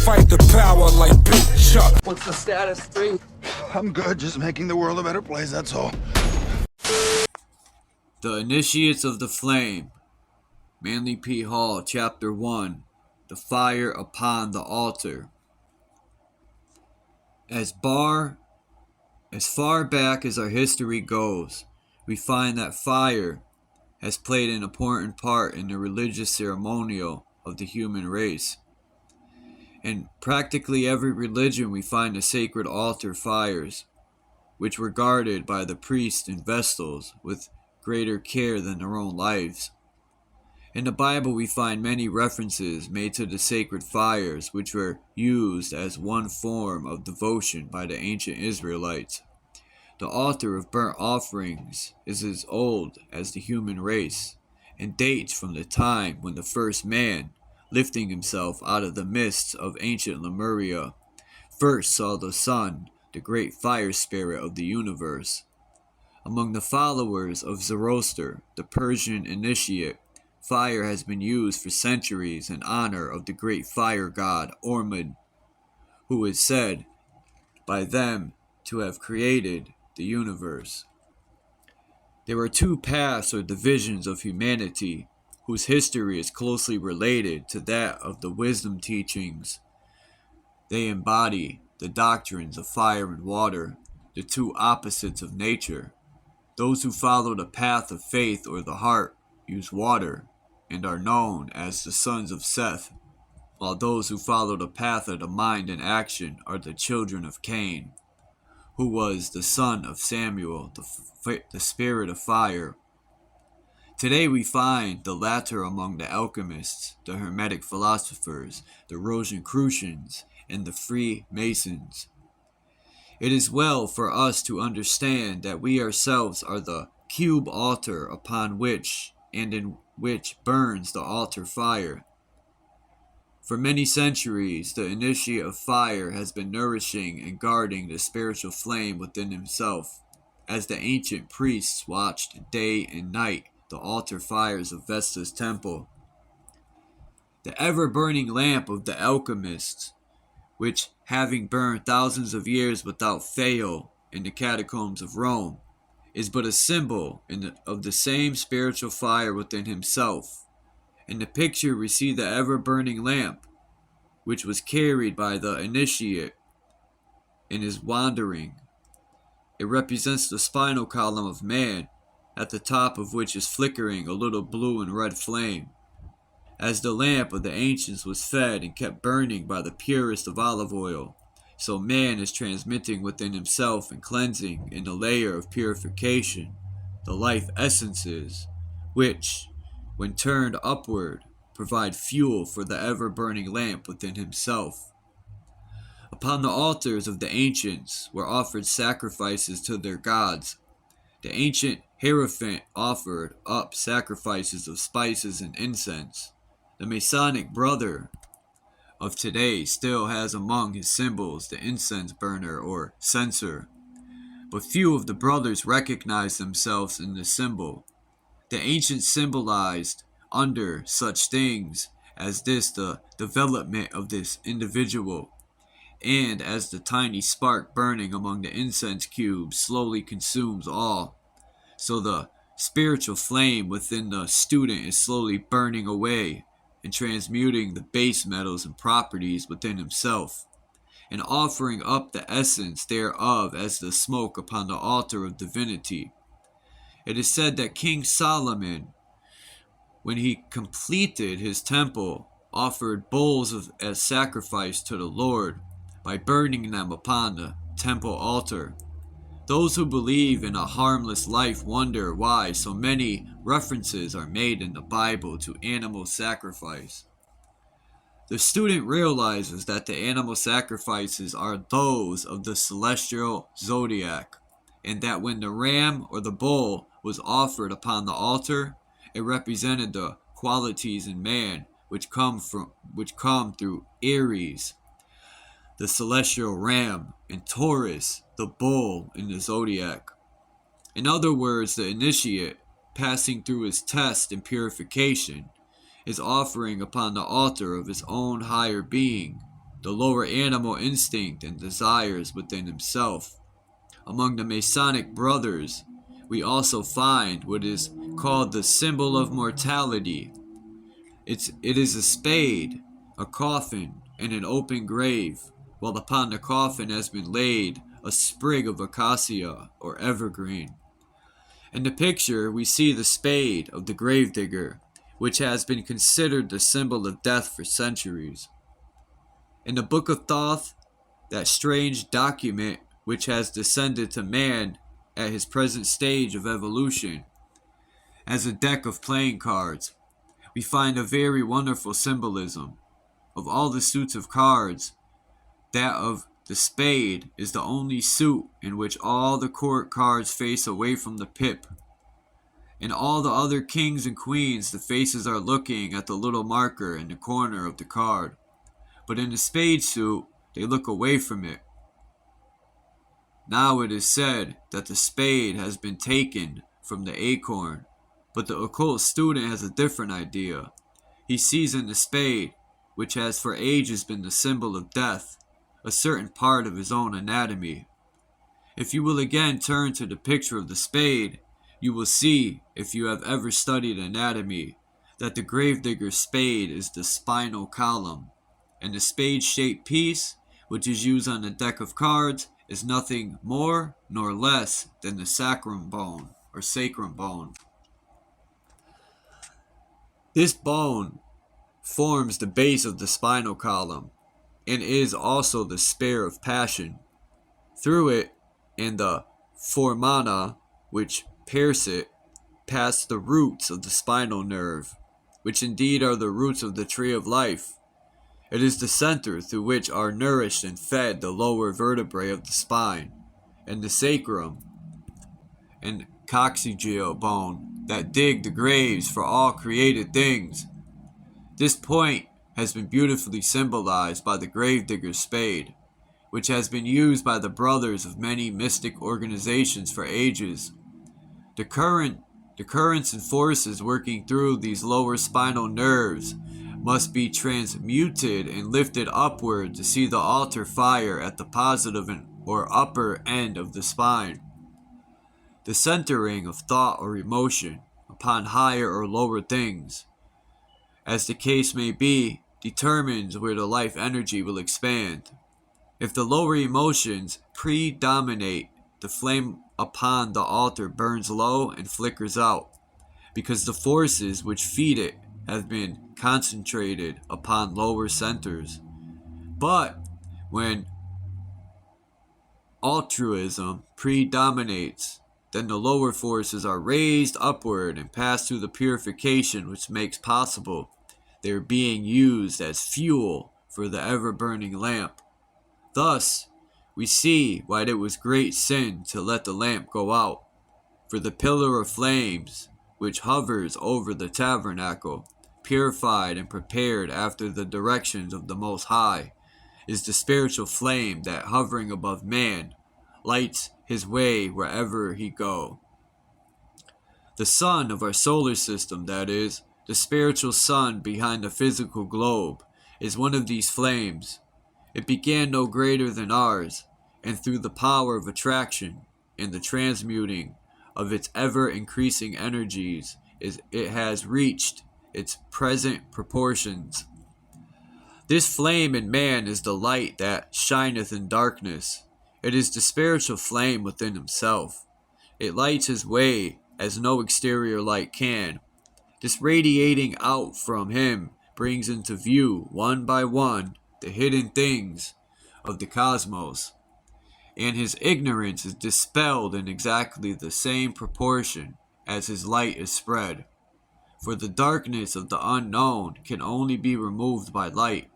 fight the power like BITCHUTE. What's the status, 3? I'm good, just making the world a better place, that's all. The Initiates of the Flame. Manly P. Hall, Chapter 1. The Fire Upon the Altar. As far back as our history goes, we find that fire has played an important part in the religious ceremonial of the human race. In practically every religion we find the sacred altar fires, which were guarded by the priests and vestals with greater care than their own lives. In the Bible we find many references made to the sacred fires, which were used as one form of devotion by the ancient Israelites. The altar of burnt offerings is as old as the human race, and dates from the time when the first man, lifting himself out of the mists of ancient Lemuria, first saw the sun, the great fire spirit of the universe. Among the followers of Zoroaster, the Persian initiate, fire has been used for centuries in honor of the great fire god Ormuzd, who is said by them to have created the universe. There are two paths or divisions of humanity whose history is closely related to that of the wisdom teachings. They embody the doctrines of fire and water, the two opposites of nature. Those who follow the path of faith or the heart use water and are known as the sons of Seth, while those who follow the path of the mind and action are the children of Cain, who was the son of Samuel, the spirit of fire. Today we find the latter among the alchemists, the Hermetic philosophers, the Rosicrucians, and the Freemasons. It is well for us to understand that we ourselves are the cube altar upon which and in which burns the altar fire. For many centuries, the initiate of fire has been nourishing and guarding the spiritual flame within himself, as the ancient priests watched day and night the altar fires of Vesta's temple. The ever-burning lamp of the alchemists, which, having burned thousands of years without fail in the catacombs of Rome, is but a symbol of the same spiritual fire within himself. In the picture we see the ever-burning lamp, which was carried by the initiate in his wandering. It represents the spinal column of man, at the top of which is flickering a little blue and red flame. As the lamp of the ancients was fed and kept burning by the purest of olive oil, so man is transmitting within himself and cleansing in the layer of purification the life essences, which, when turned upward, provide fuel for the ever-burning lamp within himself. Upon the altars of the ancients were offered sacrifices to their gods. The ancient Hierophant offered up sacrifices of spices and incense. The Masonic brother of today still has among his symbols the incense burner or censer, but few of the brothers recognize themselves in the symbol. The ancients symbolized under such things as this the development of this individual, and as the tiny spark burning among the incense cubes slowly consumes all, so the spiritual flame within the student is slowly burning away and transmuting the base metals and properties within himself, and offering up the essence thereof as the smoke upon the altar of divinity. It is said that King Solomon, when he completed his temple, offered bulls as sacrifice to the Lord by burning them upon the temple altar. Those who believe in a harmless life wonder why so many references are made in the Bible to animal sacrifice. The student realizes that the animal sacrifices are those of the celestial zodiac, and that when the ram or the bull was offered upon the altar, it represented the qualities in man which come through Aries, the celestial ram, and Taurus, the bull in the zodiac. In other words, the initiate, passing through his test and purification, is offering upon the altar of his own higher being the lower animal instinct and desires within himself. Among the Masonic brothers, we also find what is called the symbol of mortality. It is a spade, a coffin, and an open grave, while upon the coffin has been laid a sprig of acacia or evergreen. In the picture, we see the spade of the gravedigger, which has been considered the symbol of death for centuries. In the Book of Thoth, that strange document which has descended to man at his present stage of evolution, as a deck of playing cards, we find a very wonderful symbolism. Of all the suits of cards, that of the spade is the only suit in which all the court cards face away from the pip. In all the other kings and queens, the faces are looking at the little marker in the corner of the card. But in the spade suit, they look away from it. Now it is said that the spade has been taken from the acorn, but the occult student has a different idea. He sees in the spade, which has for ages been the symbol of death, a certain part of his own anatomy. If you will again turn to the picture of the spade, you will see, if you have ever studied anatomy, that the gravedigger's spade is the spinal column, and the spade-shaped piece, which is used on a deck of cards, is nothing more nor less than the sacrum bone, or sacrum bone. This bone forms the base of the spinal column, and is also the spare of passion. Through it, and the formana, which pierce it, pass the roots of the spinal nerve, which indeed are the roots of the tree of life. It is the center through which are nourished and fed the lower vertebrae of the spine, and the sacrum and coccygeal bone that dig the graves for all created things. This point has been beautifully symbolized by the gravedigger's spade, which has been used by the brothers of many mystic organizations for ages. The currents and forces working through these lower spinal nerves must be transmuted and lifted upward to see the altar fire at the positive or upper end of the spine. The centering of thought or emotion upon higher or lower things, as the case may be, determines where the life energy will expand. If the lower emotions predominate, the flame upon the altar burns low and flickers out, because the forces which feed it have been concentrated upon lower centers. But when altruism predominates, then the lower forces are raised upward and pass through the purification which makes possible their being used as fuel for the ever-burning lamp. Thus, we see why it was great sin to let the lamp go out, for the pillar of flames, which hovers over the tabernacle, purified and prepared after the directions of the Most High, is the spiritual flame that, hovering above man, lights his way wherever he go. The sun of our solar system, that is, the spiritual sun behind the physical globe, is one of these flames. It began no greater than ours, and through the power of attraction and the transmuting of its ever-increasing energies, it has reached its present proportions. This flame in man is the light that shineth in darkness. It is the spiritual flame within himself. It lights his way as no exterior light can. This radiating out from him brings into view, one by one, the hidden things of the cosmos, and his ignorance is dispelled in exactly the same proportion as his light is spread. For the darkness of the unknown can only be removed by light,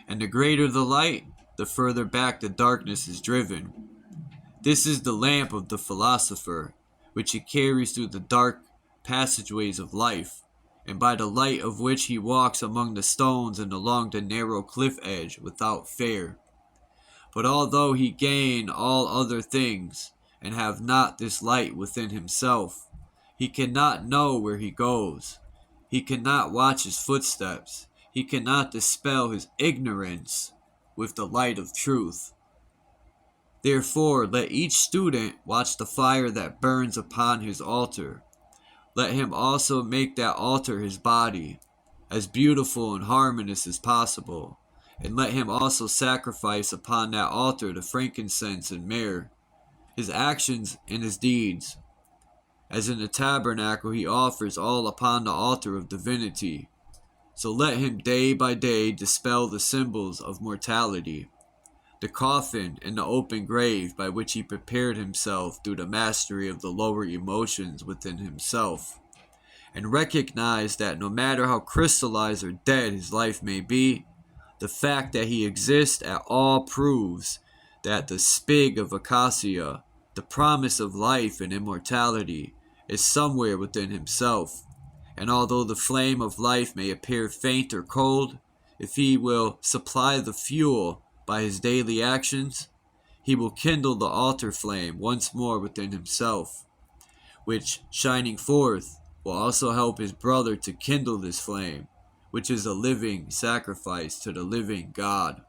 and the greater the light, the further back the darkness is driven. This is the lamp of the philosopher, which he carries through the dark passageways of life, and by the light of which he walks among the stones and along the narrow cliff edge without fear. But although he gain all other things, and have not this light within himself, he cannot know where he goes. He cannot watch his footsteps. He cannot dispel his ignorance with the light of truth. Therefore, let each student watch the fire that burns upon his altar. Let him also make that altar his body, as beautiful and harmonious as possible, and let him also sacrifice upon that altar the frankincense and myrrh, his actions and his deeds. As in the tabernacle he offers all upon the altar of divinity, so let him day by day dispel the symbols of mortality, the coffin and the open grave by which he prepared himself through the mastery of the lower emotions within himself, and recognize that no matter how crystallized or dead his life may be, the fact that he exists at all proves that the spig of acacia, the promise of life and immortality, is somewhere within himself. And although the flame of life may appear faint or cold, if he will supply the fuel by his daily actions, he will kindle the altar flame once more within himself, which, shining forth, will also help his brother to kindle this flame, which is a living sacrifice to the living God.